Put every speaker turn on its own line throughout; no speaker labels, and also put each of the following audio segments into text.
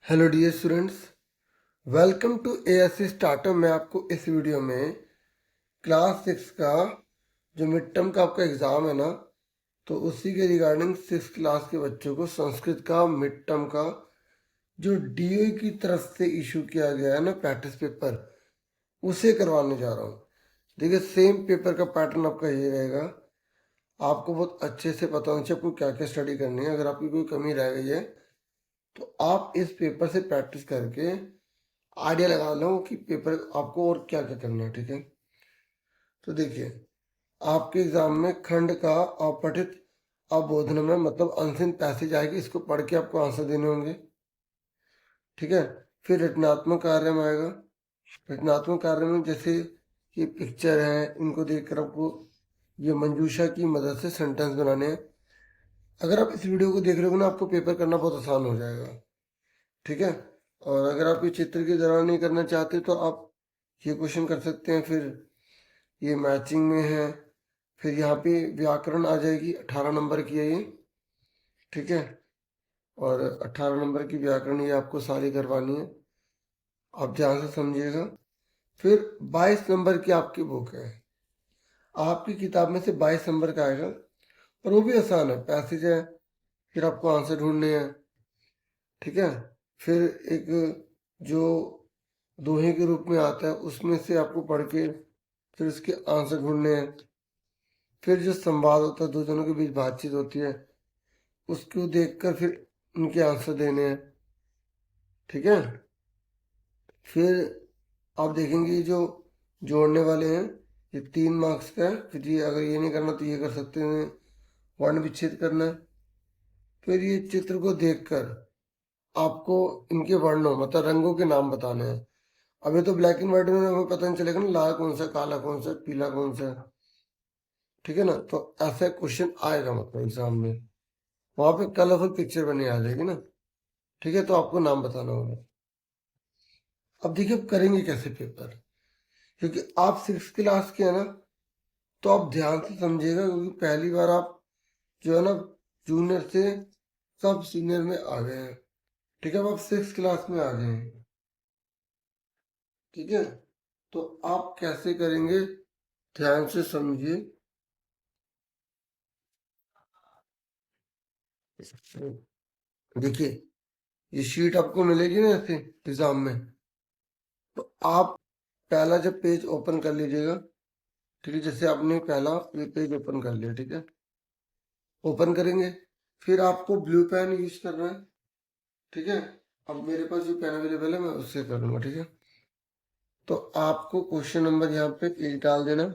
Hello dear students, welcome to ASC startup. मैं आपको इस वीडियो में क्लास 6 का जो मिड टर्म का आपका एग्ज़ाम है ना, तो उसी के रिगार्डिंग 6 क्लास के बच्चों को संस्कृत का मिड टर्म का जो डीओई की तरफ से इशू किया गया है ना प्रैक्टिस पेपर, उसे करवाने जा रहा हूँ। देखिए, सेम पेपर का पैटर्न आपका ये रहेगा। आपको बहुत अच्छे से पता होना चाहिए आपको क्या क्या स्टडी करनी है। अगर आपकी कोई कमी रह गई है तो आप इस पेपर से प्रैक्टिस करके आइडिया लगा लो कि पेपर आपको और क्या क्या करना है। ठीक है, तो देखिए, आपके एग्जाम में खंड का अपठित अबोधन में मतलब अनसिन पैसेज आएगी, इसको पढ़ के आपको आंसर देने होंगे। ठीक है, फिर रचनात्मक कार्य में आएगा। रचनात्मक कार्य में जैसे ये पिक्चर है, इनको देखकर आपको ये मंजूषा की मदद से सेंटेंस बनाने हैं। अगर आप इस वीडियो को देख रहे हो ना, आपको पेपर करना बहुत आसान हो जाएगा। ठीक है, और अगर आप ये चित्र के दौरान नहीं करना चाहते तो आप ये क्वेश्चन कर सकते हैं। फिर ये मैचिंग में है, फिर यहाँ पे व्याकरण आ जाएगी, 18 नंबर की है ये। ठीक है, और 18 नंबर की व्याकरण ये आपको सारी करवानी है, आप ध्यान से समझिएगा। फिर 22 नंबर की आपकी बुक है, आपकी किताब में से 22 नंबर का आएगा, और वो भी आसान है, पैसेज है, फिर आपको आंसर ढूंढने हैं। ठीक है, फिर एक जो दोहे के रूप में आता है उसमें से आपको पढ़ के फिर उसके आंसर ढूंढने हैं। फिर जो संवाद होता है, दो जनों के बीच बातचीत होती है, उसको देखकर फिर उनके आंसर देने हैं। ठीक है, फिर आप देखेंगे जो जोड़ने वाले हैं, ये 3 मार्क्स का है। फिर ये अगर ये नहीं करना तो ये कर सकते हैं, वर्ण विच्छेद करना है। फिर ये चित्र को देखकर आपको इनके वर्णों मतलब रंगों के नाम बताने हैं। अभी तो ब्लैक एंड व्हाइट में हमें पता नहीं चलेगा ना लाल कौन सा, काला कौन सा, पीला कौन सा। ठीक है ना, तो ऐसा क्वेश्चन आएगा मतलब एग्जाम में, वहां पे कलरफुल पिक्चर बनी आ जाएगी ना। ठीक है, तो आपको नाम बताना होगा। अब देखिए, अब करेंगे कैसे पेपर, क्योंकि आप 6 क्लास के है ना, तो आप ध्यान से समझिएगा, क्योंकि पहली बार आप जो है ना जूनियर से सब सीनियर में आ गए हैं। ठीक है, अब आप 6 क्लास में आ गए हैं। ठीक है, तो आप कैसे करेंगे, ध्यान से समझिए। देखिए, ये शीट आपको मिलेगी ना ऐसे एग्जाम में, तो आप पहला जब पेज ओपन कर लीजिएगा। ठीक है, जैसे आपने पहला ये पेज ओपन कर लिया, ठीक है, ओपन करेंगे, फिर आपको ब्लू पेन यूज करना है। ठीक है, अब मेरे पास जो पेन अवेलेबल है मैं उससे करूंगा। ठीक है, तो आपको क्वेश्चन नंबर यहाँ पे 1 डाल देना,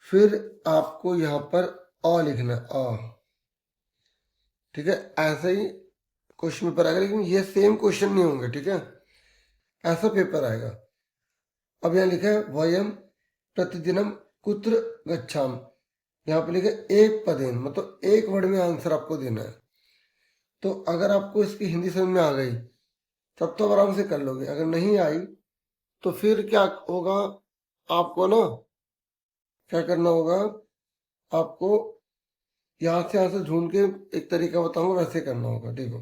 फिर आपको यहाँ पर अ लिखना है, अ। ठीक है, ऐसा ही क्वेश्चन पेपर आएगा, लेकिन ये सेम क्वेश्चन नहीं होंगे। ठीक है, ऐसा पेपर आएगा। अब यहाँ लिखा है वयम प्रतिदिनम कुत्र गच्छाम, यहाँ पे लिखा है एक पदेन, मतलब एक वर्ड में आंसर आपको देना है। तो अगर आपको इसकी हिंदी समझ में आ गई तब तो आराम से कर लोगे, अगर नहीं आई तो फिर क्या होगा, आपको ना क्या करना होगा, आपको यहाँ से ढूंढ के एक तरीका बताऊंगा, वैसे करना होगा। देखो,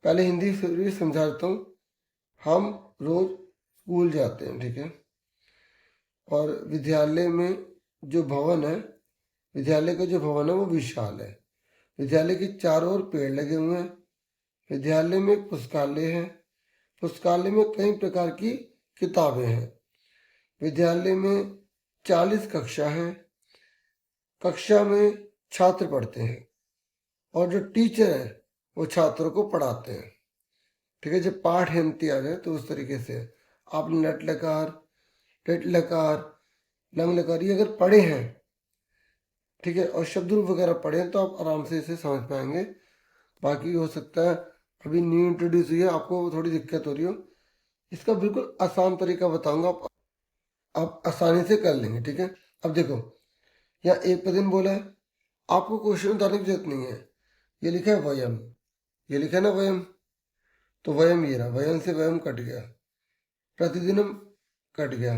पहले हिंदी फिर भी समझा देता हूँ। हम रोज स्कूल जाते हैं, ठीक है, और विद्यालय में जो भवन है, विद्यालय का जो भवन है वो विशाल है। विद्यालय के चारों ओर पेड़ लगे हुए हैं। विद्यालय में एक पुस्तकालय है। पुस्तकालय में कई प्रकार की किताबें हैं। विद्यालय में 40 कक्षा हैं। कक्षा में छात्र पढ़ते हैं, और जो टीचर है वो छात्रों को पढ़ाते हैं। ठीक है, जब पाठ हिंदी आ जाए तो उस तरीके से आप लट लकार, टिट लकार, लंग लकार ये अगर पढ़े हैं, ठीक है, और शब्द रूप वगैरह पढ़े हैं, तो आप आराम से इसे समझ पाएंगे। बाकी हो सकता है अभी न्यू इंट्रोड्यूस हुई है, आपको थोड़ी दिक्कत हो रही हो, इसका बिल्कुल आसान तरीका बताऊंगा, आप आसानी से कर लेंगे। ठीक है, अब देखो, यहाँ एक दिन बोला है, आपको क्वेश्चन बताने की जरूरत नहीं है। ये लिखा है वयम, ये लिखा है ना वयम, तो वयम ये रहा, वयम से वयम कट गया, प्रतिदिनम कट गया,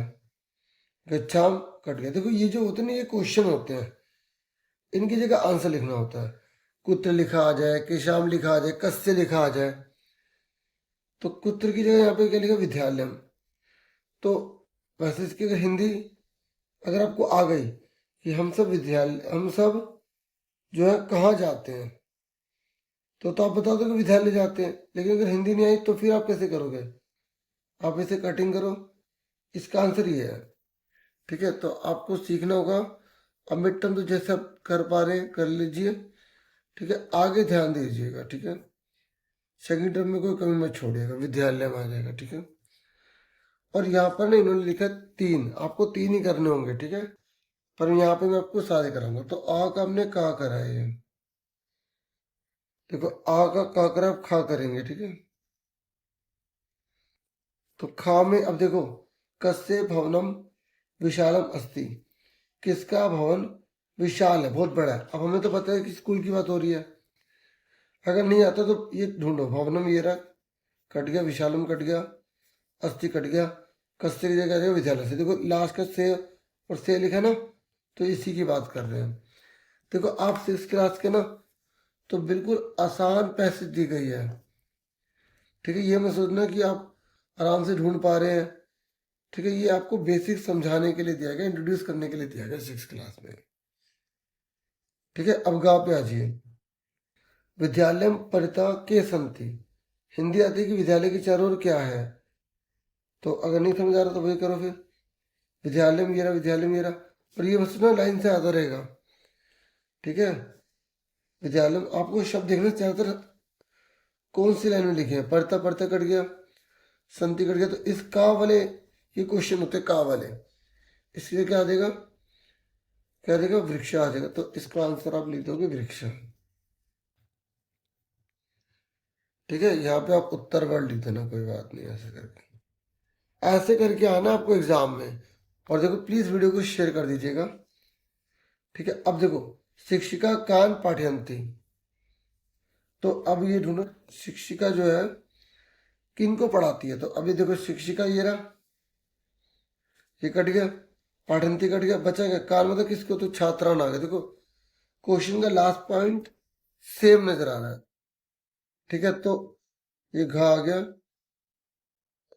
गच्छाम कट गया। देखो, ये जो होते हैं ना, ये क्वेश्चन होते हैं, इनकी जगह आंसर लिखना होता है। कुत्र लिखा आ जाए, केशाम लिखा आ जाए, कस्य लिखा आ जाए, तो कुत्र की जगह यहाँ पे क्या लिखा, विद्यालयम। तो वैसे इसकी अगर हिंदी अगर आपको आ गई कि हम सब विद्यालय, हम सब जो है कहाँ जाते हैं, तो आप बता दो कि विद्यालय जाते हैं। लेकिन अगर हिंदी नहीं आई तो फिर आप कैसे करोगे, आप इसे कटिंग करो, इसका आंसर ये है। ठीक है, तो आपको सीखना होगा। अब मिड टर्म तो जैसे आप कर पा रहे हैं कर लीजिए। ठीक है, आगे ध्यान दीजिएगा। ठीक है, सेकंड टर्म में कोई कमी मत छोड़िएगा, विद्यालय में आ जाएगा। ठीक है, और यहाँ पर ना इन्होंने लिखा 3, आपको 3 ही करने होंगे। ठीक है, पर यहाँ पे मैं आपको सारे कराऊंगा। तो आ का हमने का करा है, ये देखो आ का का करा, अब खा करेंगे। ठीक है, तो खा में अब देखो, कस्य भवनम विशालम अस्ति, किसका भवन विशाल है, बहुत बड़ा है। अब हमें तो पता है कि स्कूल की बात हो रही है। अगर नहीं आता तो ये ढूंढो, भवनम ये रहा, कट गया, विशालम कट गया, अस्थि कट गया, कस्य की जगह आ जाएगा विद्यालय से। देखो लास्ट का से और से लिखा ना, तो इसी की बात कर रहे हैं। देखो आप 6 क्लास के ना, तो बिल्कुल आसान पैसेज दी गई है। ठीक है, ये मत सोचना कि आप आराम से ढूंढ पा रहे हैं। ठीक है, ये आपको बेसिक समझाने के लिए दिया गया, इंट्रोड्यूस करने के लिए दिया गया 6 क्लास में। ठीक है, अब गा पे आ जाइए। विद्यालय परिता के संति, हिंदी आती है कि विद्यालय के चारों ओर क्या है। तो अगर नहीं समझ आ रहा तो वही करो फिर, विद्यालय मेरा, विद्यालय मेरा, और ये बस ना लाइन से आता रहेगा। ठीक है, विद्यालय आपको शब्द देखना, चारों कौन सी लाइन में लिखे हैं। पढ़ता पढ़ता कट गया, संति कट गया, तो इस का वाले ये क्वेश्चन होते का वाले, इसलिए क्या आ जाएगा, क्या आ जाएगा, वृक्ष आ जाएगा। तो इसका आंसर आप लिख दोगे वृक्ष। ठीक है, यहाँ पे आप उत्तर वर्ड लिख देना, कोई बात नहीं, ऐसे करके ऐसे करके आना आपको एग्जाम में। और देखो प्लीज वीडियो को शेयर कर दीजिएगा। ठीक है, अब देखो शिक्षिका कान पाठयंती, तो अब ये ढूंढो शिक्षिका जो है किन को पढ़ाती है। तो अभी देखो शिक्षिका ये रहा, ये कट गया, पाठयंती कट गया, बचा गया कान, मतलब किसको, तो छात्रान आ गया। देखो क्वेश्चन का लास्ट पॉइंट सेम नजर आ रहा है। ठीक है, तो ये घा आ गया,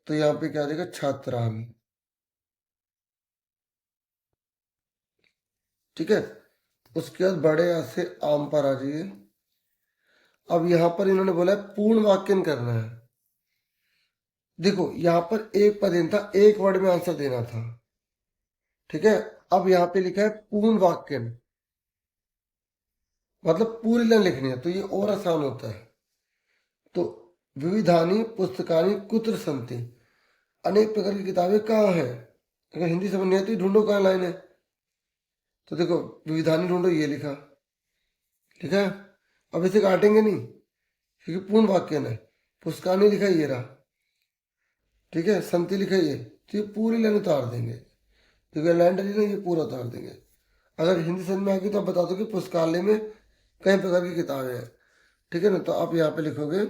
तो यहाँ पे क्या आ जाएगा, छात्रान। ठीक है, उसके बाद बड़े आ से आम पर आ जाइए। अब यहां पर इन्होंने बोला है पूर्ण वाक्यन करना है। देखो यहाँ पर एक पद था, एक वर्ड में आंसर देना था। ठीक है, अब यहाँ पे लिखा है पूर्ण वाक्यन, मतलब पूरी लाइन लिखनी है, तो ये और आसान होता है। तो विविधानी पुस्तकानी कुत्र संति, अनेक प्रकार की किताबें कहाँ हैं। अगर हिंदी समझ नहीं आती ढूंढो कहाँ लाइन है। तो देखो विविधानी ढूंढो, ये लिखा। ठीक है, अब इसे काटेंगे नहीं क्योंकि पूर्ण वाक्यन है। पुस्तकानी लिखा ये रहा। ठीक है, संति लिखा ये, तो ये पूरी लाइन उतार देंगे, क्योंकि लाइन डली ना, ये पूरा उतार देंगे। अगर हिंदी समझ में आ गई तो आप बता दो कि पुस्तकालय में कई प्रकार की किताबें हैं। ठीक है ना, तो आप यहाँ पे लिखोगे,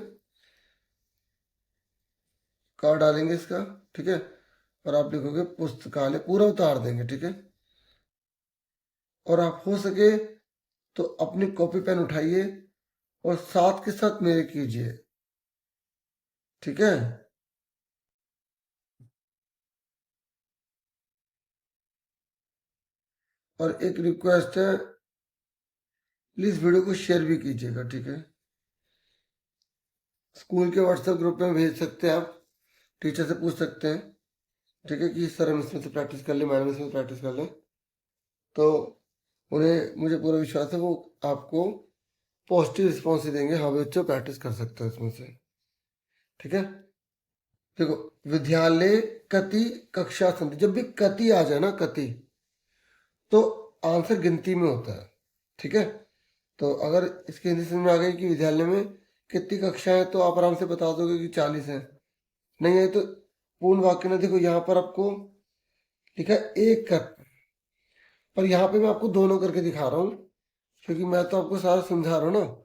का डालेंगे इसका। ठीक है, और आप लिखोगे पुस्तकालय, पूरा उतार देंगे। ठीक है, और आप हो सके तो अपनी कॉपी पेन उठाइए और साथ के साथ मेरे कीजिए। ठीक है, और एक रिक्वेस्ट है, प्लीज वीडियो को शेयर भी कीजिएगा। ठीक है, स्कूल के व्हाट्सएप ग्रुप में भेज सकते हैं आप, टीचर से पूछ सकते हैं। ठीक है, कि सर हम इसमें से प्रैक्टिस कर लें, मैडम इसमें से प्रैक्टिस कर लें, तो उन्हें मुझे पूरा विश्वास है वो आपको पॉजिटिव रिस्पॉन्स ही देंगे। हाँ बच्चों प्रैक्टिस कर सकते हो इसमें से। ठीक है, देखो विद्यालय कति कक्षा संति, जब भी कति आ जाए ना, कति, तो आंसर गिनती में होता है। ठीक है, तो अगर इसके हिंदी समझ में आ गई कि विद्यालय में कितनी कक्षाएं हैं, तो आप आराम से बता दोगे कि 40 है। नहीं है तो पूर्ण वाक्य में देखो यहाँ पर आपको लिखा है एक कर, पर यहाँ पे मैं आपको दोनों करके दिखा रहा हूँ, क्योंकि मैं तो आपको सारा समझा रहा हूँ ना।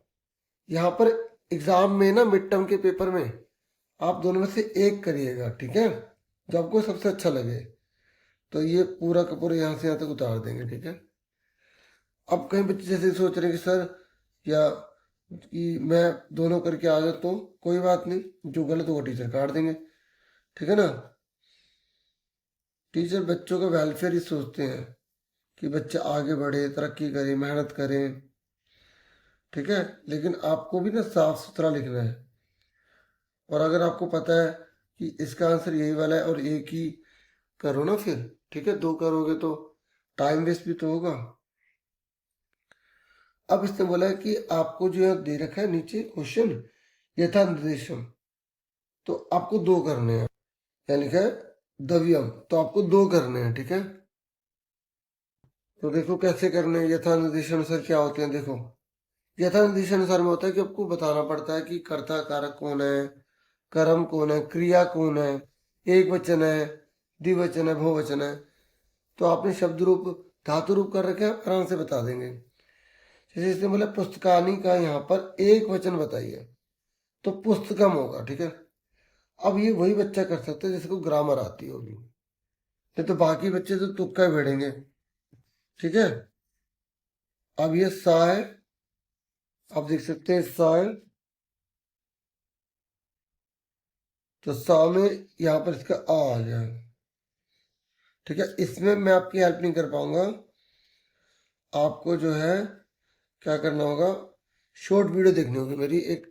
यहाँ पर एग्जाम में ना, मिड टर्म के पेपर में आप दोनों में से एक करिएगा। ठीक है, जो आपको सबसे अच्छा लगे। तो ये पूरा का पूरा यहाँ से यहाँ तक उतार देंगे। ठीक है, अब कहीं बच्चे जैसे सोच रहे हैं कि सर या कि मैं दोनों करके आ जाता हूँ, कोई बात नहीं, जो गलत होगा टीचर काट देंगे, ठीक है ना। टीचर बच्चों का वेलफेयर ही सोचते हैं कि बच्चे आगे बढ़े, तरक्की करे, मेहनत करें, ठीक है। लेकिन आपको भी ना साफ सुथरा लिखना है। और अगर आपको पता है कि इसका आंसर यही वाला है और एक ही करो ना फिर, ठीक है। दो करोगे तो टाइम वेस्ट भी तो होगा। अब इसने बोला है कि आपको जो है दे रखा है नीचे क्वेश्चन यथा निर्देशम, तो आपको दो करने हैं। क्या लिखा है, द्रव्यम, तो आपको दो करने हैं, ठीक है। तो देखो कैसे करने हैं। यथा निर्देशानुसार क्या होते हैं, देखो यथा निर्देशानुसार में होता है कि आपको बताना पड़ता है कि कर्ता कारक कौन है, कर्म कौन है, क्रिया कौन है, एक वचन है, द्विवचन है, बहुवचन है। तो आपने शब्द रूप धातु रूप कर रखे हैं, आराम से बता देंगे। जैसे इसने बोला पुस्तकानी का यहाँ पर एक वचन बताइए, तो पुस्तकम होगा, ठीक है। अब ये वही बच्चा कर सकता है जिसको ग्रामर आती होगी, नहीं तो बाकी बच्चे तो तुक्का भिड़ेंगे, ठीक है। अब ये सा है, आप देख सकते हैं सा है, तो सा में यहाँ पर इसका आ गया, ठीक है। इसमें मैं आपकी हेल्प नहीं कर पाऊंगा, आपको जो है क्या करना होगा, शॉर्ट वीडियो देखनी होगी मेरी एक,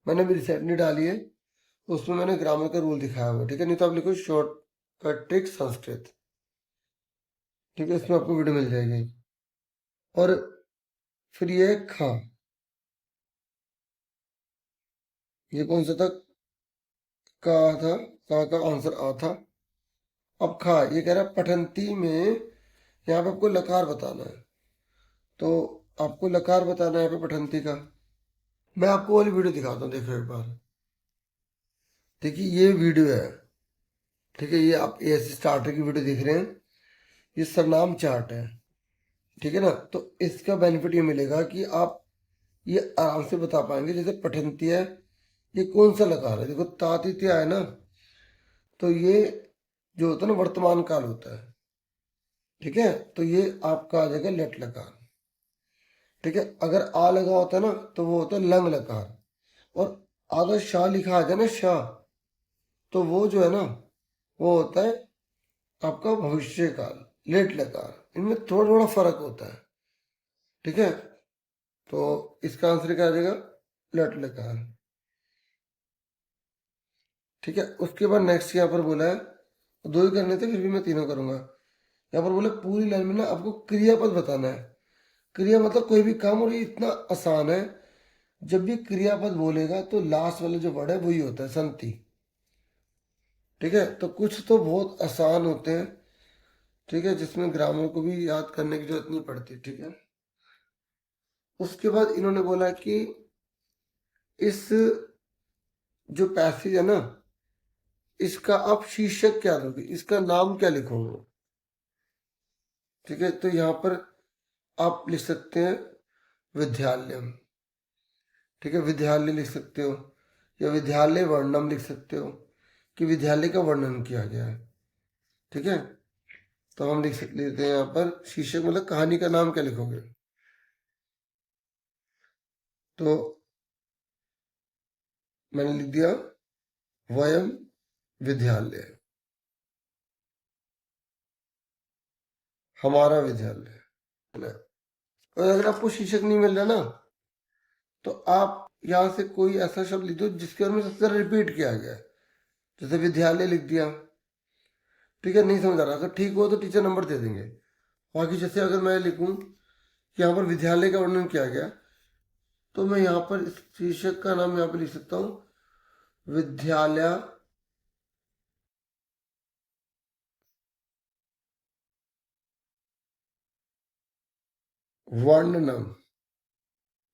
मैंने भी रिसेंटली डाली है, उसमें मैंने ग्रामर का रूल दिखाया हुआ है, ठीक है। नहीं तो आप लिखो शॉर्ट कट ट्रिक संस्कृत, ठीक है, इसमें आपको वीडियो मिल जाएगी। और फिर ये खा, ये कौन सा था, का था, का आंसर आ था। अब खा, ये कह रहा है पठंती में, यहाँ पे आपको लकार बताना है, तो आपको लकार बताना है यहाँ पे पठंती का। मैं आपको वाली वीडियो दिखाता हूँ, देखो एक बार, देखिए ये वीडियो है, ठीक है। ये आप एएससी स्टार्टर की वीडियो देख रहे हैं, ये सरनाम चार्ट है, ठीक है ना। तो इसका बेनिफिट ये मिलेगा कि आप ये आराम से बता पाएंगे। जैसे पठंती है, ये कौन सा लकार है, देखो तातिथ्य है ना, तो ये जो होता है ना वर्तमान काल होता है, ठीक है। तो ये आपका आ जाएगा लेट लकार, ठीक है। अगर आ लगा होता है ना तो वो होता है लंग लकार, और अगर शाह लिखा आ जाए ना शाह, तो वो जो है ना वो होता है आपका भविष्य काल, लेट लकार। इनमें थोड़ा थोड़ा फर्क होता है, ठीक है। तो इसका आंसर क्या आ जाएगा, लेट लकार, ठीक है। उसके बाद नेक्स्ट यहाँ पर बोला है, दो ही करने थे फिर भी मैं तीनों करूंगा। यहाँ पर बोले पूरी लाइन में ना आपको क्रियापद बताना है। क्रिया मतलब कोई भी काम, और ये इतना आसान है, जब भी क्रियापद बोलेगा तो लास्ट वाला जो वर्ड है वही होता है संति, ठीक है। तो कुछ तो बहुत आसान होते हैं, ठीक है, जिसमें ग्रामर को भी याद करने की जरूरत नहीं पड़ती, ठीक है। उसके बाद इन्होंने बोला कि इस जो पैसेज है ना, इसका आप शीर्षक क्या दोगे, इसका नाम क्या लिखोगे, ठीक है। तो यहाँ पर आप लिख सकते हैं विद्यालय, ठीक है, विद्यालय लिख सकते हो, या विद्यालय वर्णम लिख सकते हो कि विद्यालय का वर्णन किया गया है, ठीक है। तो हम लिख लेते हैं यहाँ पर शीर्षक, मतलब कहानी का नाम क्या लिखोगे, तो मैंने लिख दिया वयम विद्यालय, हमारा विद्यालय, है ना। और अगर आपको शीर्षक नहीं मिल रहा ना, तो आप यहाँ से कोई ऐसा शब्द लिख दो जिसके बारे में सबसे ज्यादा रिपीट किया गया है, जैसे विद्यालय लिख दिया, ठीक है। नहीं समझ आ रहा, अगर ठीक हो तो टीचर नंबर दे देंगे। बाकी जैसे अगर मैं लिखूं कि यहाँ पर विद्यालय का वर्णन किया गया, तो मैं यहाँ पर इस शीर्षक का नाम यहाँ पर लिख सकता हूँ विद्यालय वर्णनम,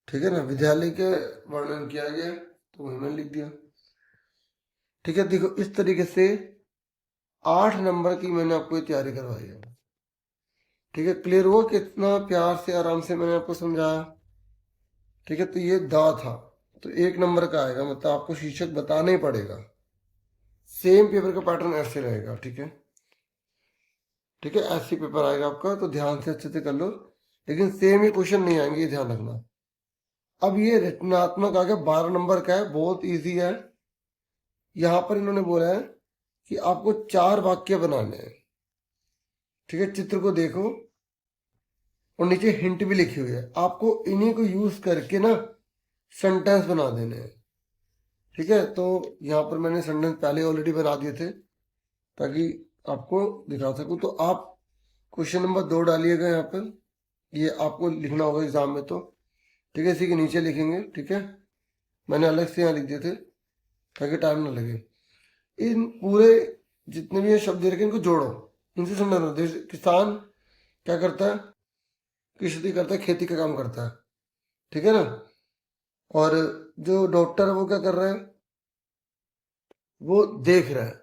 ठीक है ना, विद्यालय के वर्णन किया गया, तो वही मैंने लिख दिया, ठीक है। देखो इस तरीके से 8 नंबर की मैंने आपको ये तैयारी करवाई है, ठीक है। क्लियर हुआ कितना प्यार से आराम से मैंने आपको समझाया, ठीक है। तो ये दा था, तो 1 नंबर का आएगा, मतलब आपको शीर्षक बताना ही पड़ेगा। सेम पेपर का पैटर्न ऐसे रहेगा, ठीक है, ठीक है। ऐसे पेपर आएगा आपका, तो ध्यान से अच्छे से कर लो, लेकिन सेम ही क्वेश्चन नहीं आएंगे, ये ध्यान रखना। अब ये रचनात्मक आ गया, 12 नंबर का है, बहुत इजी है। यहां पर इन्होंने बोला है कि आपको 4 वाक्य बनाने हैं। ठीक है, चित्र को देखो और नीचे हिंट भी लिखी हुई है, आपको इन्हीं को यूज करके ना सेंटेंस बना देने हैं। ठीक है, तो यहाँ पर मैंने सेंटेंस पहले ऑलरेडी बना दिए थे ताकि आपको दिखा सकूं। तो आप क्वेश्चन नंबर 2 डालिएगा यहाँ पर, ये आपको लिखना होगा एग्जाम में। तो ठीक है, इसी के नीचे लिखेंगे। ठीक है, मैंने अलग से यहाँ लिख दिए थे ताकि टाइम ना लगे। इन पूरे जितने भी ये शब्द दे रखे इनको जोड़ो, इनसे समझना। किसान क्या करता है? कृषि करता है, खेती का काम करता है। ठीक है ना। और जो डॉक्टर है वो क्या कर रहा है? वो देख रहा है।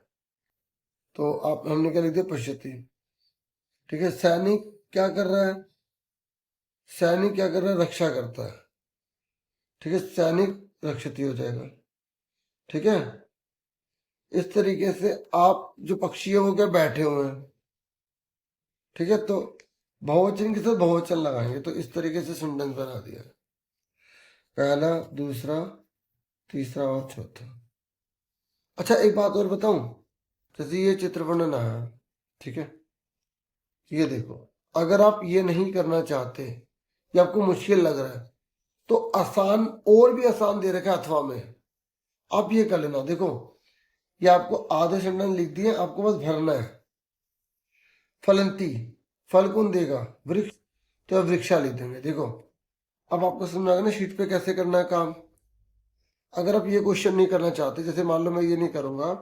तो आप हमने क्या लिख दिया? पश्यति। ठीक है, सैनिक क्या कर रहा है? सैनिक क्या कर रहा है? रक्षा करता है। ठीक है, सैनिक रक्षित हो जाएगा। ठीक है, इस तरीके से आप जो पक्षी है वो क्या बैठे हुए हैं। ठीक है, तो बहुवचन के साथ बहुवचन लगाएंगे। तो इस तरीके से सेंटेंस बना दिया, पहला, दूसरा, तीसरा और चौथा। अच्छा, एक बात और बताऊं, जैसे ये चित्र वर्णन आया, ठीक है, ये देखो, अगर आप ये नहीं करना चाहते या आपको मुश्किल लग रहा है तो आसान, और भी आसान दे रखा है अथवा में, आप ये कर लेना। देखो, ये आपको आधे सेंटेंस लिख दिए, आपको बस भरना है। फलंती, फल कौन देगा? वृक्ष, तो वृक्षा लिख देंगे। देखो, अब आपको समझ आ गया ना शीट पे कैसे करना है काम। अगर आप ये क्वेश्चन नहीं करना चाहते, जैसे मान लो मैं ये नहीं करूंगा,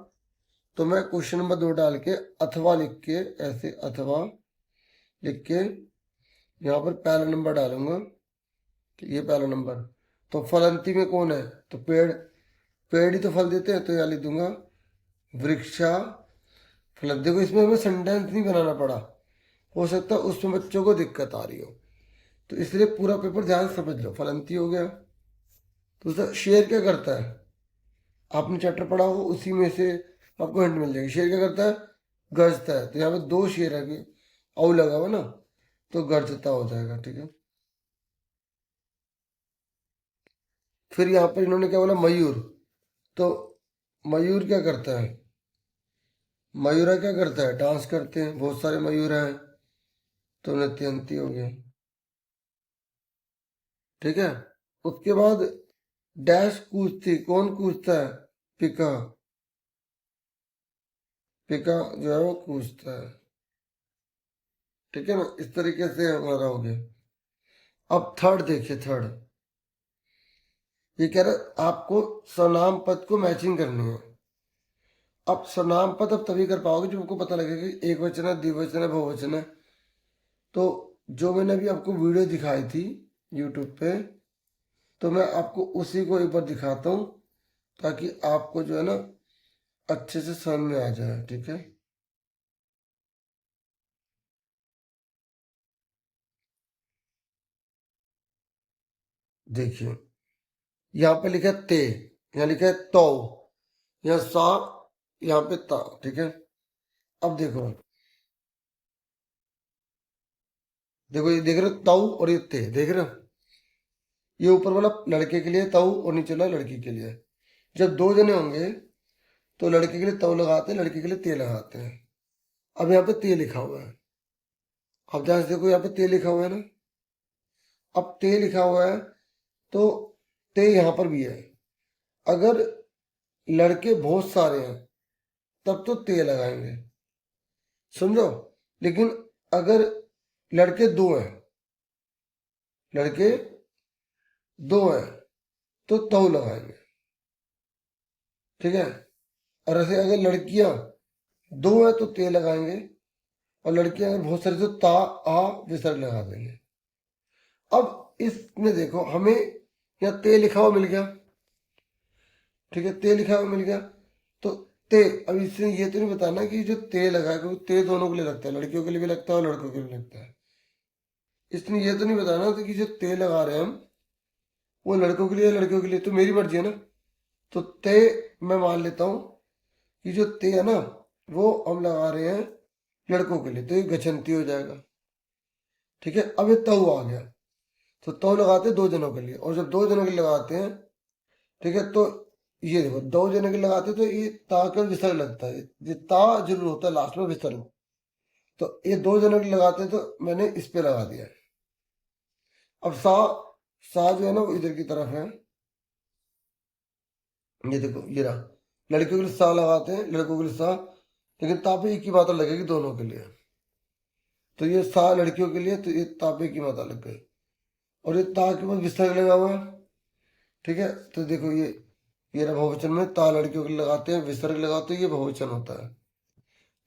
तो मैं क्वेश्चन नंबर 2 डाल के अथवा लिख के, ऐसे अथवा लिख के यहाँ पर पहला नंबर डालूंगा। ये पहला नंबर। तो फलंती में कौन है? तो पेड़, पेड़ ही तो फल देते हैं, तो यहाँ लिख दूंगा वृक्षा फल। देखो, इसमें हमें सेंटेंस नहीं बनाना पड़ा, हो सकता है उसमें बच्चों को दिक्कत आ रही हो, तो इसलिए पूरा पेपर ध्यान से समझ लो। फलंती हो गया। तो उसका शेर क्या करता है? आपने चैप्टर पढ़ा हो उसी में से आपको हिंट मिल जाएगी। शेर क्या करता है? गरजता है। तो यहाँ पे 2 शेर है, औ लगा हुआ ना, तो गरजता हो जाएगा। ठीक है, फिर यहाँ पर इन्होंने क्या बोला? मयूर। तो मयूर क्या करता है? मयूरा क्या करता है? डांस करते हैं, बहुत सारे मयूर हैं, तो नृत्यंती हो गया। ठीक है, उसके बाद डैश कूदती, कौन कूदता है? पिका, पिका जो है वो कूदता है। ठीक है ना, इस तरीके से हमारा हो गया। अब थर्ड देखिए, थर्ड ये कह रहा है आपको सर्वनाम पद को मैचिंग करनी है। अब सर्वनाम पद अब तभी कर पाओगे जब आपको पता लगेगा कि एक वचन है, द्विवचन है, बहुवचन है। तो जो मैंने अभी आपको वीडियो दिखाई थी यूट्यूब पे, तो मैं आपको उसी को एक बार दिखाता हूँ ताकि आपको जो है ना अच्छे से समझ में आ जाए। ठीक है, देखिए, यहाँ पे लिखा है ते, यहाँ लिखा है तो, यहाँ सा, यहाँ पे ता। ठीक है, अब देखो, देखो ये देख रहे हो ताऊ और ये ते, देख रहे हो? ये ऊपर वाला लड़के के लिए ताऊ और नीचे वाला लड़की के लिए। जब 2 जने होंगे तो लड़के के लिए ताऊ लगाते हैं, लड़की के लिए ते लगाते हैं। अब यहाँ पे ते लिखा हुआ है, अब ध्यान से देखो, यहाँ पे ते लिखा हुआ है ना। अब ते लिखा हुआ है तो ते यहाँ पर भी है। अगर लड़के बहुत सारे हैं तब तो ते लगाएंगे, समझो। लेकिन अगर लड़के 2 हैं, लड़के 2 हैं तो तऊ लगाएंगे। ठीक है, और ऐसे अगर लड़कियां 2 हैं तो ते लगाएंगे, और लड़कियां अगर बहुत सारी तो ता, आ, विसर्ग लगा देंगे। अब इसमें देखो, हमें यहाँ ते लिखा हुआ मिल गया। ठीक है, ते लिखा हुआ मिल गया। तो ते, अब इससे ये तो नहीं बताना कि जो ते लगा है, क्योंकि ते दोनों के लिए लगता है, लड़कियों के लिए भी लगता है और लड़कों के लिए भी लगता है। इसने ये तो नहीं बताना कि जो ते लगा रहे हैं हम, वो लड़कों के लिए या लड़कियों के लिए, तो मेरी मर्जी है ना। तो ते मैं मान लेता हूँ कि जो ते है ना वो हम लगा रहे हैं लड़कों के लिए, तो ये गछंती हो जाएगा। ठीक है, अब ये तऊ आ गया। तो लगाते हैं 2 जनों के लिए, और जब 2 जनों के लिए लगाते हैं, ठीक है, तो ये देखो 2 जनों के लिए लगाते हैं तो ये ता का विसर्ग लगता है, ये ता जरूर होता है लास्ट में विसर्ग। तो ये 2 जनों के लिए लगाते हैं तो मैंने इस पे लगा दिया। अब सा जो है ना वो इधर की तरफ है, ये देखो ये रहा। लड़कियों के लिए सा लगाते हैं, लड़कों के लिए सा, लेकिन ता पे एक ही मात्रा लगेगी दोनों के लिए। तो ये सा लड़कियों के लिए, तो ये ता पे की मात्रा लग गई, और ये ता के बाद विसर्ग लगा हुआ है, ठीक है। तो देखो ये रहा बहुवचन में, ता लड़कियों के लिए लगाते हैं, विसर्ग लगाते हैं, ये बहुवचन होता है।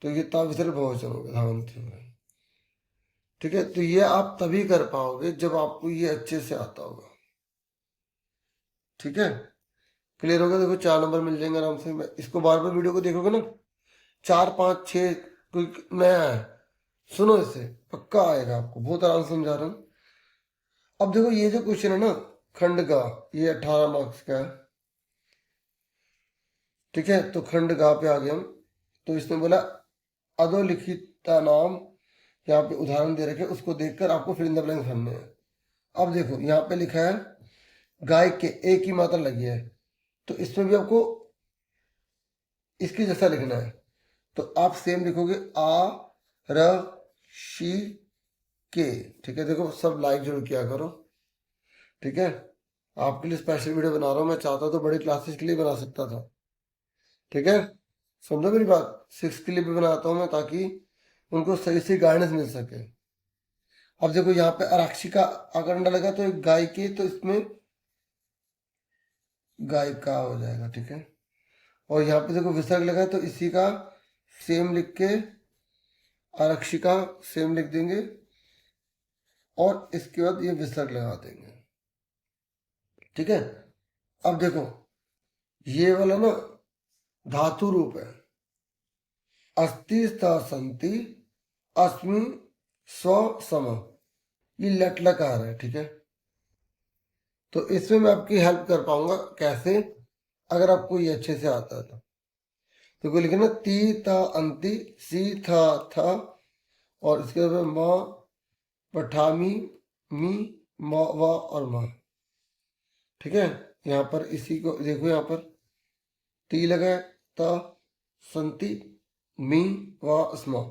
तो ये ता विसर्ग बहुवचन हो गया, धावंती हो गया, ठीक है। तो ये आप तभी कर पाओगे जब आपको ये अच्छे से आता होगा, ठीक है। क्लियर होगा? देखो 4 नंबर मिल जाएंगे आराम से। मैं इसको बार बार वीडियो को देखोगे ना, 4 5 6 कोई नया है, सुनो इसे, पक्का आएगा आपको, बहुत आराम से समझा रहा हूँ। अब देखो ये जो क्वेश्चन है ना खंड का, ये 18 मार्क्स का है, ठीक है। तो खंड गा पे आ गए हम। तो इसने बोला अधोलिखित नाम, यहाँ पे उदाहरण दे रखे, उसको देखकर आपको फिर इन द ब्लैंक्स भरने हैं। अब देखो यहाँ पे लिखा है गाय के, एक ही मात्रा लगी है, तो इसमें भी आपको इसके जैसा लिखना है। तो आप सेम लिखोगे आ र शी के, ठीक है। देखो सब लाइक जरूर किया करो, ठीक है। आपके लिए स्पेशल वीडियो बना रहा हूँ, मैं चाहता तो बड़ी क्लासेस के लिए बना सकता था, ठीक है। समझो मेरी बात, 6 के लिए भी बनाता हूँ मैं, ताकि उनको सही से गाइडेंस मिल सके। अब देखो यहाँ पे आरक्षी का आकर लगा, तो एक गाय के, तो इसमें गाय का हो जाएगा, ठीक है। और यहाँ पे देखो विसर्ग लगा है, तो इसी का सेम लिख के आरक्षी का सेम लिख देंगे, और इसके बाद ये विसर्ग लगा देंगे, ठीक है। अब देखो ये वाला ना धातु रूप है, अस्ति स्त संति अस्मि स्व सम, ये लट लकार है, ठीक है। तो इसमें मैं आपकी हेल्प कर पाऊंगा कैसे, अगर आपको ये अच्छे से आता है तो कोई लिखे ना ती था अंति सी था, और इसके बाद माँ पठामी मी मा वा और माँ, ठीक है। यहाँ पर इसी को देखो, यहाँ पर ती लगा है, ता संति मी वा स्मा,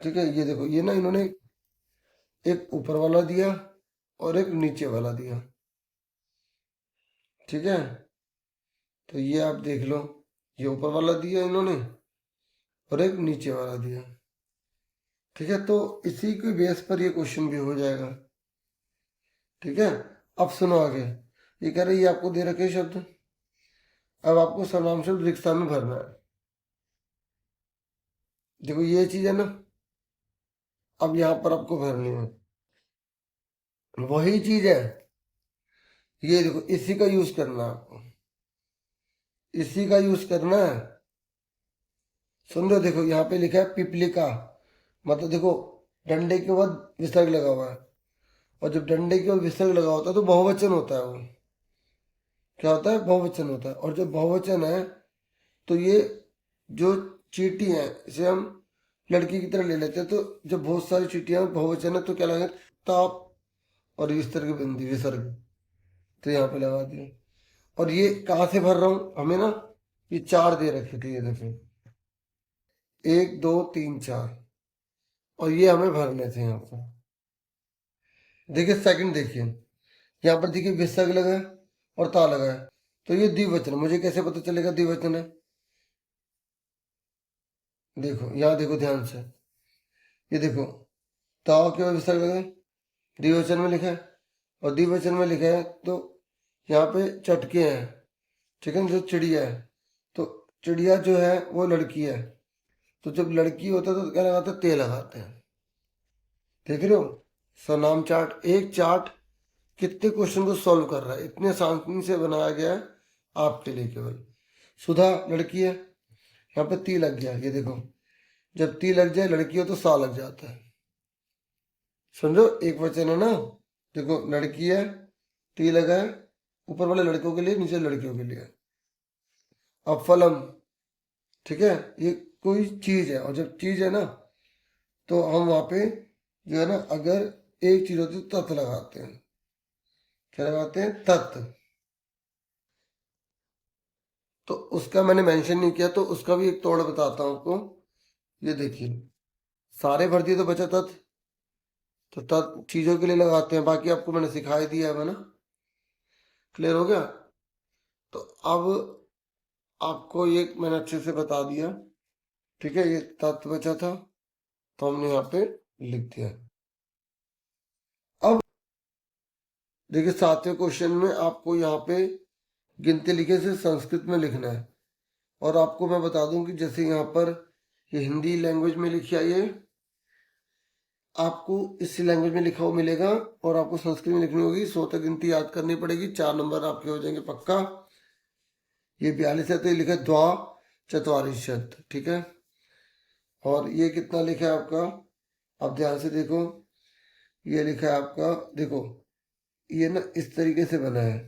ठीक है। ये देखो ये ना इन्होंने एक ऊपर वाला दिया और एक नीचे वाला दिया, ठीक है। तो ये आप देख लो, ये ऊपर वाला दिया इन्होंने और एक नीचे वाला दिया, ठीक है। तो इसी के बेस पर ये क्वेश्चन भी हो जाएगा, ठीक है। अब सुनो आगे, ये कह रहे ये आपको दे रखे शब्द, अब आपको सर्वनाम शब्द रिक्शा में भरना है। देखो ये चीज है ना, अब यहां पर आपको भरनी है, वही चीज है, ये देखो इसी का यूज करना है आपको, इसी का यूज करना है। सुन रहे, देखो यहाँ पे लिखा है पिपलिका, मतलब देखो डंडे के बाद विसर्ग लगा हुआ है, और जब डंडे के बाद विसर्ग लगा होता है तो बहुवचन होता है, वो क्या होता है, बहुवचन होता है। और जब बहुवचन है तो ये जो चींटी है इसे हम लड़की की तरह ले लेते हैं, तो जब बहुत सारी चींटियां बहुवचन है तो क्या लगेगा, ताप, और इस तरह की बिंदी विसर्ग, तो यहाँ पे लगा दिए। और ये कहाँ से भर रहा हूं, हमें ना ये 4 दे रखे थे, ये देखो 1 2 3 4, और ये हमें भरने थे यहाँ पर। देखिए सेकंड, देखिए यहाँ पर देखिए विसर्ग लगा है और ता लगा है, तो ये द्विवचन, मुझे कैसे पता चलेगा द्विवचन है। देखो यहाँ देखो ध्यान से, ये देखो ता के बाद विसर्ग लगा है, द्विवचन में लिखा है, और द्विवचन में लिखा है तो यहाँ पे चटके हैं, ठीक है। जो चिड़िया है, तो चिड़िया जो है वो लड़की है, तो जब लड़की होता है तो क्या लगाते हैं, ते लगाते हैं, देख रहे हो। सर्वनाम चार्ट, एक चार्ट कितने क्वेश्चन को सॉल्व कर रहा है, इतने आसानी से बनाया गया है आपके लिए केवल। सुधा लड़की है, यहाँ पे ती लग गया, ये देखो जब ती लग जाए लड़की हो तो सा लग जाता है, समझो एक वचन है ना। देखो लड़की है, ती लगा है, ऊपर वाले लड़कों के लिए, नीचे लड़कियों के लिए। अब फलम, ठीक है, ये कोई चीज है, और जब चीज है ना तो हम वहां पे जो है ना, अगर एक चीज होती है तो तत् लगाते हैं, क्या लगाते हैं? तत्। तो उसका मैंने मेंशन नहीं किया, तो उसका भी एक तोड़ बताता हूँ आपको। ये देखिए, सारे भर दिए तो बचा तत्। तो तत् चीजों के लिए लगाते हैं, बाकी आपको मैंने सिखाई दिया है ना। क्लियर हो गया? तो अब आपको ये मैंने अच्छे से बता दिया। ठीक है, ये तत् बचा था तो हमने यहाँ पे लिख दिया। अब देखिए, 7वें क्वेश्चन में आपको यहाँ पे गिनती लिखे से संस्कृत में लिखना है। और आपको मैं बता दूं कि जैसे यहाँ पर ये हिंदी लैंग्वेज में लिखी आई है, आपको इसी लैंग्वेज में लिखा हुआ मिलेगा। और आपको संस्कृत में लिखनी होगी। 100 तक गिनती याद करनी पड़ेगी, 4 नंबर आपके हो जाएंगे पक्का। ये 42 है तो ये लिखा है द्वा चतवारिशत। ठीक है, और ये कितना लिखा है आपका? आप ध्यान से देखो, ये लिखा है आपका, देखो ये ना इस तरीके से बना है।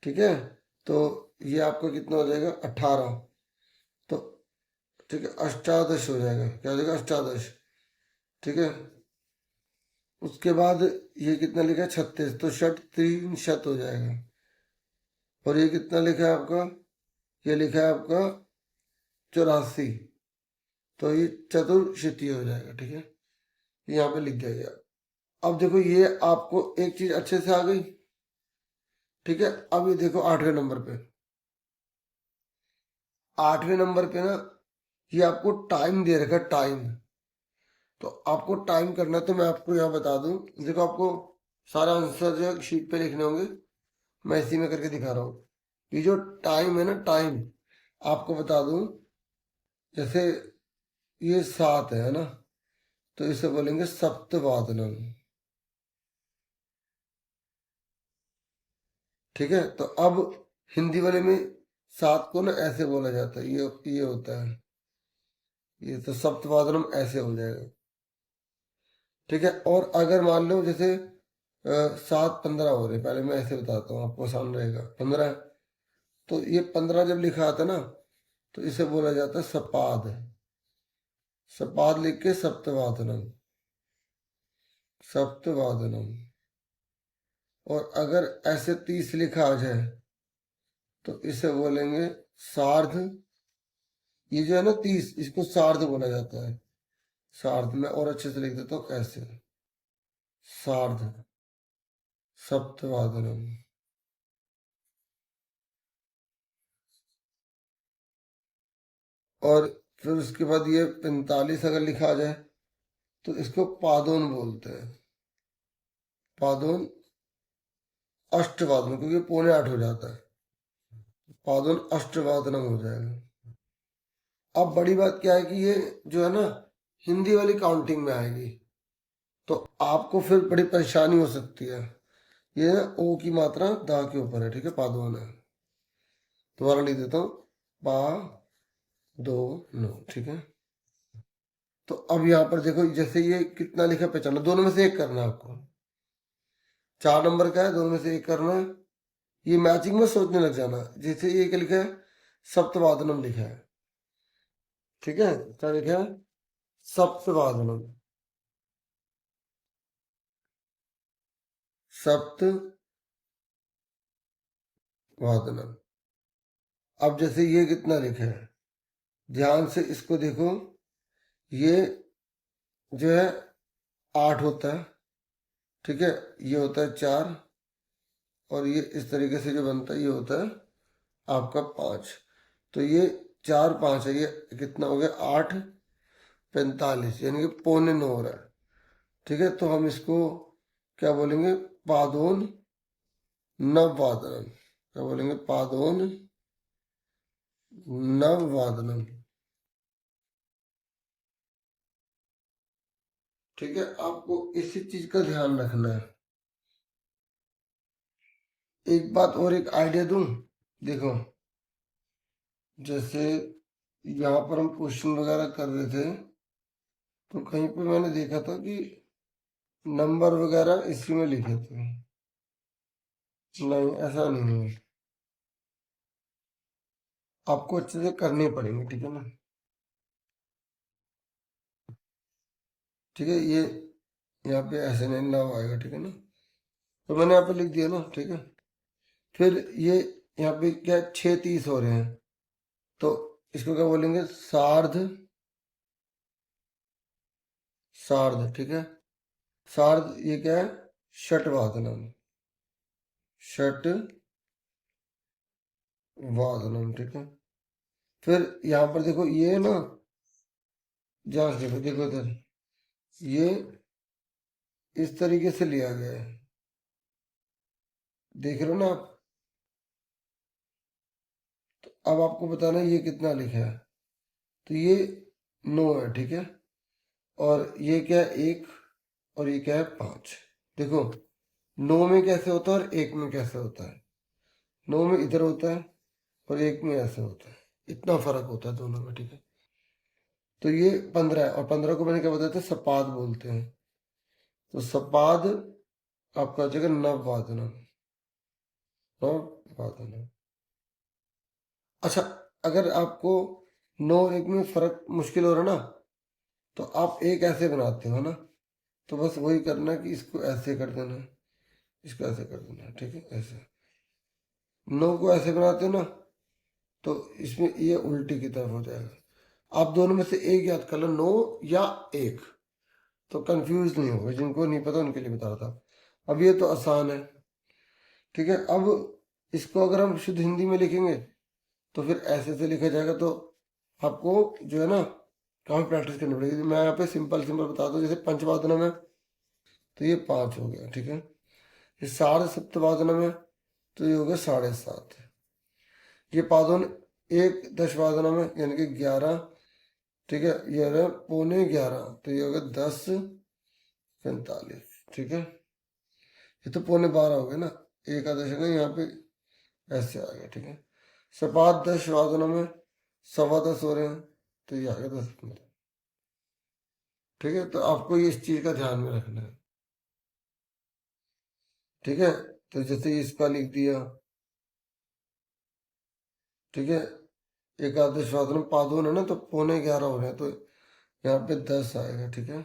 ठीक है, तो ये आपका कितना हो जाएगा? 18। तो ठीक है, अष्टादश हो जाएगा। क्या हो जाएगा? अष्टादश। ठीक है, उसके बाद ये कितना लिखा है? 36। तो शत 3 शत हो जाएगा। और ये कितना लिखा है आपका? ये लिखा है आपका 84। तो ये चतुर्शती हो जाएगा। ठीक है, ये यहाँ पे लिख दिया गया। अब देखो, ये आपको एक चीज अच्छे से आ गई। ठीक है, अब ये देखो 8वें नंबर पे। 8वें नंबर पे ना, ये आपको टाइम दे रखा है, टाइम। तो आपको टाइम करना है, तो मैं आपको यहाँ बता दूं। देखो, आपको सारा आंसर जो है शीट पे लिखने होंगे, मैं इसी में करके दिखा रहा हूँ। ये जो टाइम है ना, टाइम आपको बता दूं, जैसे ये 7 है ना, तो इसे बोलेंगे सप्तवादनम। ठीक है, तो अब हिंदी वाले में 7 को ना ऐसे बोला जाता है, ये होता है, ये तो सप्तवादनम ऐसे हो जाएगा। ठीक है, और अगर मान लो जैसे 7:15 हो रहे, पहले मैं ऐसे बताता हूँ, आपको सामने रहेगा 15। तो ये 15 जब लिखा आता ना, तो इसे बोला जाता है सपाद। सपाद लिख के सप्तवादनम, सप्तवादनम। और अगर ऐसे 30 लिखा आ जाए, तो इसे बोलेंगे सार्ध। ये जो है ना 30, इसको सार्ध बोला जाता है। सार्ध में और अच्छे से लिख देता हूँ ऐसे, सार्ध सप्तवादनम। और फिर उसके बाद ये 45 अगर लिखा आ जाए, तो इसको पादोन बोलते हैं। पादोन अष्टवादन, क्योंकि 7:45 हो जाता है। पादोन अष्टवादनम हो जाएगा। अब बड़ी बात क्या है कि ये जो है ना, हिंदी वाली काउंटिंग में आएगी, तो आपको फिर बड़ी परेशानी हो सकती है। ये ना ओ की मात्रा दा के ऊपर है। ठीक है, पादोन है। दोबारा लिख देता हूँ, पा दो नो। ठीक है, तो अब यहाँ पर देखो, जैसे ये कितना लिखा पहचाना, दोनों में से एक करना है आपको। 4 नंबर का है, दोनों में से एक करना है। ये मैचिंग में सोचने लग जाना। जैसे ये क्या लिखा है? सप्तवादनम लिखा है। ठीक है, क्या लिखा है? सप्तवादनम, सप्तवादनम। अब जैसे ये कितना लिखा है, ध्यान से इसको देखो। ये जो है 8 होता है। ठीक है, ये होता है 4। और ये इस तरीके से जो बनता है, ये होता है आपका 5। तो ये 4 5 है, ये कितना हो गया? 8:45, यानी कि 8:45 हो रहा है। ठीक है, तो हम इसको क्या बोलेंगे? पादोन नववादनम। क्या बोलेंगे? पादोन नववादनम। ठीक है, आपको इसी चीज का ध्यान रखना है। एक बात और, एक आइडिया दूं। देखो, जैसे यहाँ पर हम क्वेश्चन वगैरह कर रहे थे, तो कहीं पे मैंने देखा था कि नंबर वगैरह इसी में लिखे थे। नहीं, ऐसा नहीं है। आपको अच्छे से करने पड़ेंगे। ठीक है ना? ठीक है, ये यहाँ पे ऐसे नहीं, ना आएगा। ठीक है ना? तो मैंने यहाँ पे लिख दिया ना, ठीक है। फिर ये यहाँ पे क्या 6:30 हो रहे हैं, तो इसको क्या बोलेंगे, सार्ध सार्ध, ठीक है। सार्ध ये क्या है, षटवादनम, षट वादनम, ठीक है। फिर यहाँ पर देखो ये ना, जांच देखो, देखो इधर ये इस तरीके से लिया गया है, देख रहे हो ना आप। तो अब आपको बताना है ये कितना लिखा है, तो ये 9 है, ठीक है। और ये क्या है, 1, और ये क्या है, 5। देखो 9 में कैसे होता है और 1 में कैसे होता है। 9 में इधर होता है और 1 में ऐसे होता है, इतना फर्क होता है दोनों में, ठीक है। तो ये 15 है, और 15 को मैंने क्या बताया था, सपाद बोलते हैं। तो सपाद आपका आ जाएगा नववादनम, नववादनम। अच्छा, अगर आपको 9 और 1 में फर्क मुश्किल हो रहा ना, तो आप एक ऐसे बनाते हो ना, तो बस वही करना है कि इसको ऐसे कर देना है, इसको ऐसे कर देना है, ठीक है। ऐसे 9 को ऐसे बनाते हो ना, तो इसमें ये उल्टी की तरफ हो जाएगा। आप दोनों में से एक याद कर लो, 9 या 1, तो कंफ्यूज नहीं होगा। जिनको नहीं पता उनके लिए बता रहा था। अब ये तो आसान है, ठीक है। अब इसको अगर हम शुद्ध हिंदी में लिखेंगे तो फिर ऐसे से लिखा जाएगा। तो आपको जो है ना काफी प्रैक्टिस करनी पड़ेगी। मैं यहाँ पे सिंपल सिंपल बता दूं, जैसे पंचवादनम है तो ये 5 हो गया, ठीक है। ये साढ़े सप्तवादनम है तो ये हो गया 7.5। ये पादोन एक दशवादनम है यानी कि 11, ठीक है। ये हो रहा है 11:15 तो ये हो गया 10:45, ठीक है। ये तो 11:15 हो गया ना, एक आधा जगह यहाँ पे ऐसे आ गया, ठीक है। सपाट 10 वादनों में 10:15 हो रहे हैं तो ये आ गया 10:15, ठीक है। तो आपको ये इस चीज का ध्यान में रखना है, ठीक है। तो जैसे इसका लिख दिया, ठीक है। एकादश वादन पादोन है ना, तो 11:15 हो रहे हैं तो यहाँ पे 10 आएगा, ठीक है।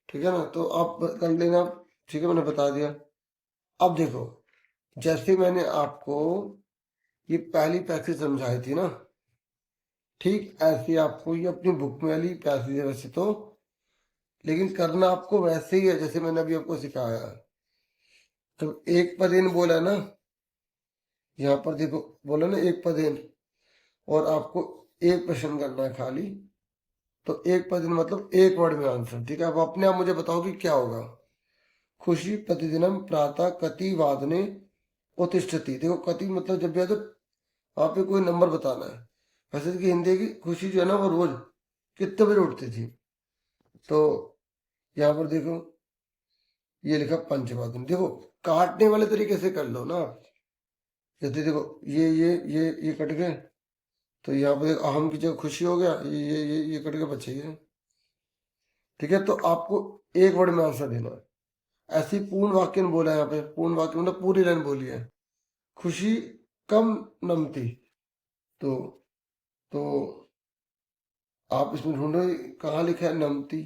ठीक है ना, तो आप कर लेना आप, ठीक है, मैंने बता दिया। अब देखो, जैसे मैंने आपको ये पहली पैसेज समझाई थी ना, ठीक ऐसे आपको ये अपनी बुक में वाली पैसेज है वैसे तो, लेकिन करना आपको वैसे ही है जैसे मैंने अभी आपको सिखाया है। तो एक पदेन बोला ना, यहाँ पर देखो बोला ना एक पदेन, और आपको एक प्रश्न करना है खाली। तो एक पदेन मतलब एक वर्ड में आंसर, ठीक है। अब अपने आप मुझे बताओ कि क्या होगा। खुशी प्रतिदिनम प्रातः कति वादने उत्तिष्ठति। देखो कति मतलब जब भी आए तो वहां पे कोई नंबर बताना है। वैसे कि हिंदी की खुशी जो है ना वो रोज कितने बजे उठती थी। तो यहाँ पर देखो ये लिखा पंचवादन। देखो काटने वाले तरीके से कर लो ना आप। जैसे देखो ये कट गए, तो यहाँ पर देखो अहम की जगह खुशी हो गया, ये कट के बचे ये, ठीक है। तो आपको एक वर्ड में आंसर देना है। ऐसे ही पूर्ण वाक्य में बोला है यहाँ पे, पूर्ण वाक्य मतलब पूरी लाइन बोली है। खुशी कम नमती, तो तो आप इसमें ढूंढो कहाँ लिखा है नमती।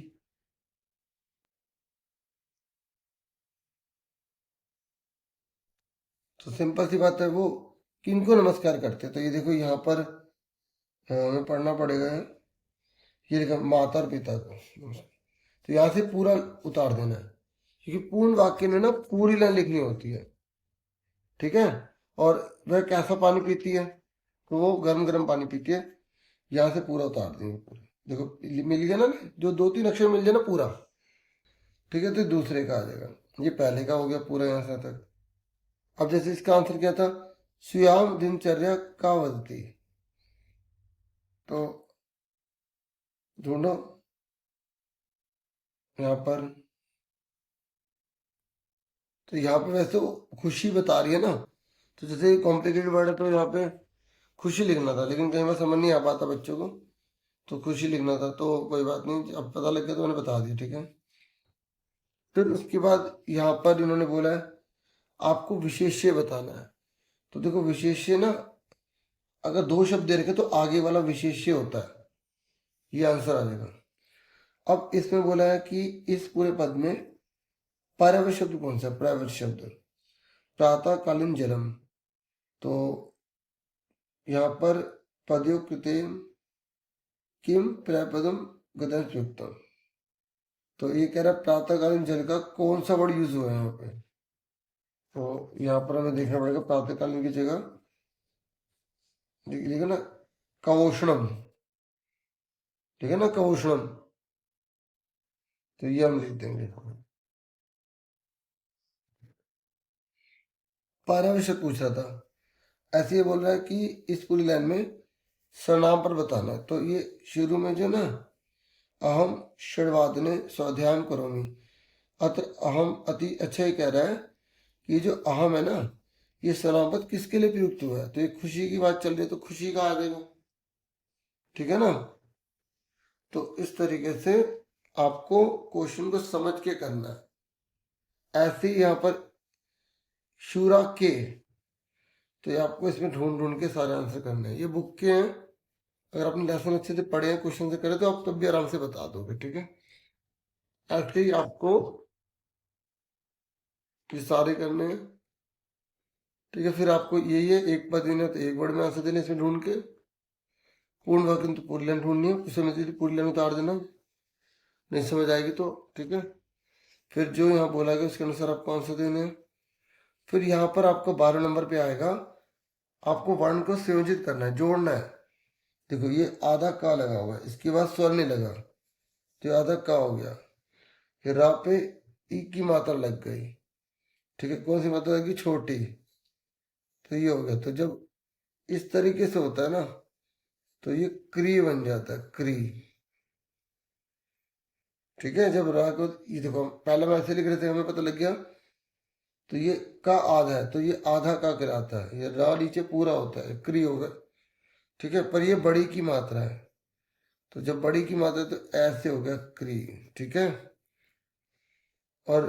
तो सिंपल सी बात है, वो किनको नमस्कार करते हैं। तो ये देखो यहाँ पर हमें पढ़ना पड़ेगा, ये लिखा माता और पिता को नमस्कार। तो यहाँ से पूरा उतार देना है, क्योंकि पूर्ण वाक्य में ना पूरी लाइन लिखनी होती है, ठीक है। और वह कैसा पानी पीती है, तो वो गर्म गर्म पानी पीती है। यहाँ से पूरा उतार देंगे पूरा। देखो मिल गया ना, जो 2-3 अक्षर मिल जाए ना पूरा, ठीक है। तो दूसरे का आ जाएगा, ये पहले का हो गया पूरा यहाँ से तक। अब जैसे इसका आंसर क्या था, स्वयं दिनचर्या का वदती। तो ढूंढो यहाँ पर। तो यहाँ पे वैसे वो खुशी बता रही है ना, तो जैसे कॉम्प्लिकेटेड वर्ड है तो यहाँ पे खुशी लिखना था, लेकिन कई बार समझ नहीं आ पाता बच्चों को, तो खुशी लिखना था। तो कोई बात नहीं, अब पता लग गया तो मैंने बता दिया, ठीक है। फिर उसके बाद यहाँ पर इन्होंने बोला है आपको विशेष्य बताना है। तो देखो विशेष्य ना, अगर 2 शब्द दे रखे तो आगे वाला विशेष्य होता है, ये आंसर आ जाएगा। अब इसमें बोला है कि इस पूरे पद में पर्यावृत शब्द कौन सा? पर्यावृत शब्द प्रातःकालीन जलम। तो यहाँ पर पदयों कृते किम पर्यायपदम गदन प्रयुक्तम। तो ये कह रहा है प्रातःकालीन जल का कौन सा वर्ड यूज हुआ है यहाँ पे। तो यहाँ पर हमें देखना पड़ेगा प्रातःकालीन की जगह लिखा ना कवोष्णम, ठीक है ना, कवोष्णम। तो ये हम लिख देंगे। पारिभाषिक पूछ रहा था, ऐसे ये बोल रहा है कि इस पूरी लाइन में सर्वनाम पर बताना है। तो ये शुरू में जो ना अहम षड्वादने स्वाध्याय करोमी, अत्र अहम अति अच्छा ही कह रहा है कि जो अहम है ना ये सर्वनाम पद किसके लिए प्रयुक्त हुआ है। तो ये खुशी की बात चल रही है तो खुशी का आ जाएगा, ठीक है ना। तो इस तरीके से आपको क्वेश्चन को समझ के करना है। ऐसे ही यहाँ पर शूरा के, तो ये आपको इसमें ढूंढ ढूंढ के सारे आंसर करने हैं। ये बुक के हैं, अगर आपने लेसन अच्छे से पढ़े हैं, क्वेश्चन से करे तो आप तब भी आराम से बता दोगे, ठीक है। ऐसे ही आपको ये सारे करने हैं, ठीक है। फिर आपको यही है, एक पद देना तो एक वर्ड में आंसर देने, इसमें ढूंढ के पूर्ण वाक्य तो पूरी लाइन ढूंढनी है, उसमें से पूरी लाइन उतार देना, नहीं समझ आएगी तो, ठीक है। फिर जो यहाँ बोला गया उसके अनुसार आपको आंसर देने हैं। फिर यहाँ पर आपको 12 नंबर पे आएगा, आपको वर्ण को संयोजित करना है, जोड़ना है। देखो ये आधा का लगा हुआ है, इसके बाद स्वर नहीं लगा तो आधा का हो गया। फिर रा पे ई की मात्रा लग गई, ठीक है, कौन सी मात्रा लगी? छोटी। तो ये हो गया। तो जब इस तरीके से होता है ना तो ये क्री बन जाता है, क्री, ठीक है। जब रा को, ये देखो पहले मैं ऐसे लिख रहे थे, हमें पता लग गया। तो ये का आधा है तो ये आधा का कहलाता है, ये रा नीचे पूरा होता है, क्री होगा, ठीक है। पर ये बड़ी की मात्रा है, तो जब बड़ी की मात्रा है तो ऐसे हो गया क्री, ठीक है। और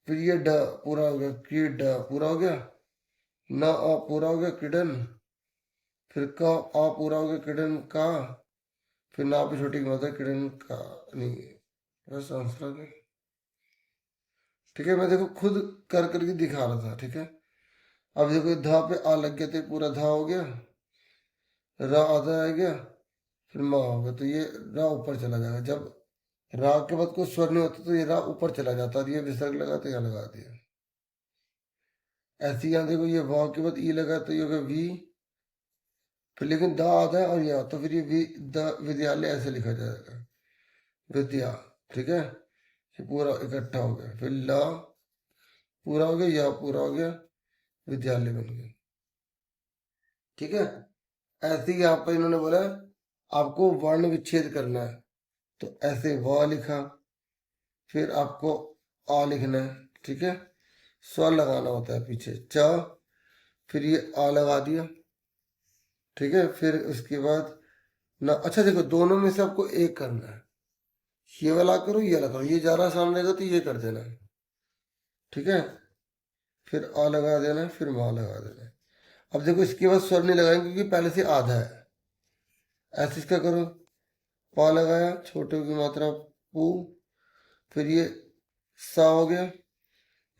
फिर ये ड पूरा हो गया, क्रीड पूरा हो गया, न अ पूरा हो गया, क्रीडन। फिर क अ पूरा हो गया, क्रीडन का। फिर ना पे छोटी की मात्रा, क्रीडन का नहीं, बस आंसर आ गया, ठीक है। मैं देखो खुद कर करके दिखा रहा था, ठीक है। अब देखो धा पे आ लग गया तो पूरा धा हो गया, रा आधा आ गया, फिर मा हो गया। तो ये रा ऊपर चला जाएगा, जब रा के बाद कोई स्वर नहीं होता तो ये रा ऊपर चला जाता है, ये विसर्ग लगा तो यहाँ लगा दिया। ऐसे यहाँ देखो ये वाव के बाद ई लगा तो ये होगा वी, फिर लेकिन द आधा है और यहाँ, तो फिर ये वी द विद्यालय ऐसे लिखा जाएगा, विद्या, ठीक है। ये पूरा इकट्ठा हो गया, फिर ला पूरा हो गया, यह पूरा हो गया, विद्यालय बन गया, ठीक है। ऐसे ही यहाँ पर इन्होंने बोला आपको वर्ण विच्छेद करना है, तो ऐसे व लिखा, फिर आपको आ लिखना है, ठीक है। स्वर लगाना होता है पीछे च, फिर ये आ लगा दिया, ठीक है। फिर उसके बाद ना, अच्छा देखो दोनों में से आपको एक करना है, ये वाला करो ये वाला करो, ये ज्यादा आसान रहेगा तो ये कर देना है, ठीक है। फिर आ लगा देना है, फिर माँ लगा देना है। अब देखो इसके बाद स्वर नहीं लगाएंगे क्योंकि पहले से आधा है, ऐसे इसका करो, पा लगाया, छोटे की मात्रा पू, फिर ये सा हो गया,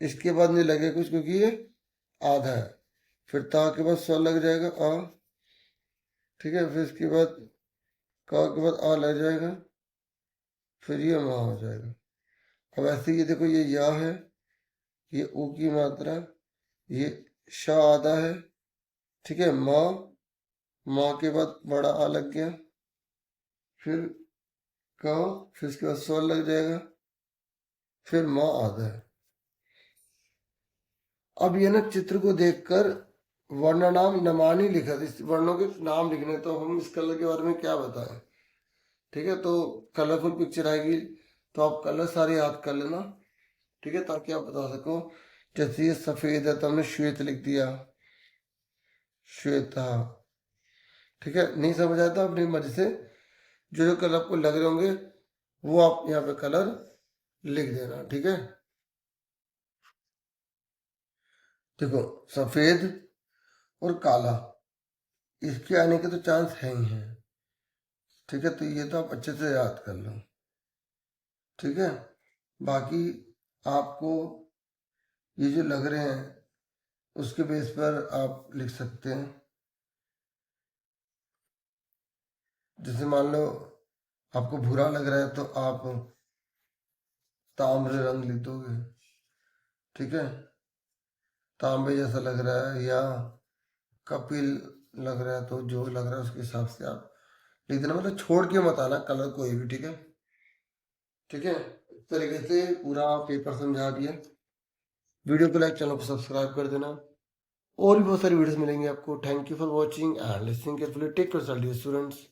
इसके बाद नहीं लगे कुछ क्योंकि ये आधा है। फिर ता के बाद स्वर लग जाएगा आ, ठीक है। फिर इसके बाद का के बाद आ लग जाएगा, फिर ये माँ हो जाएगा। अब ऐसे ये देखो ये या है, ये ऊ की मात्रा, ये श आधा है, ठीक है। माँ, माँ के बाद बड़ा आ लग गया, फिर का, फिर इसके बाद स्वर लग जाएगा, फिर माँ आधा है। अब ये ना चित्र को देखकर वर्ण नाम नमानी लिखा, इस वर्णों के नाम लिखने, तो हम इस कलर के बारे में क्या बताएं, ठीक है। तो कलरफुल पिक्चर आएगी तो आप कलर सारे याद कर लेना, ठीक है, ताकि आप बता सको। जैसे ये सफेद है तो हमने श्वेत लिख दिया, श्वेता, ठीक है। नहीं समझ आया तो अपनी मर्जी से जो जो कलर आपको लग रहे होंगे वो आप यहाँ पे कलर लिख देना, ठीक है। देखो सफेद और काला, इसके आने के तो चांस है ही है, ठीक है। तो ये तो आप अच्छे से याद कर लो, ठीक है। बाकी आपको ये जो लग रहे हैं उसके बेस पर आप लिख सकते हैं। जैसे मान लो आपको भूरा लग रहा है तो आप ताम्र रंग लिख दोगे, ठीक है। तांबे जैसा लग रहा है या कपिल लग रहा है तो जो लग रहा है उसके हिसाब से आप लिख देना, मतलब छोड़ के मत आना कलर कोई भी, ठीक है। ठीक है, इस तरीके से पूरा पेपर समझा दिया। वीडियो को लाइक, चैनल को सब्सक्राइब कर देना। और भी बहुत सारी वीडियोस मिलेंगी आपको। Thank you for watching and listening carefully. Take care students.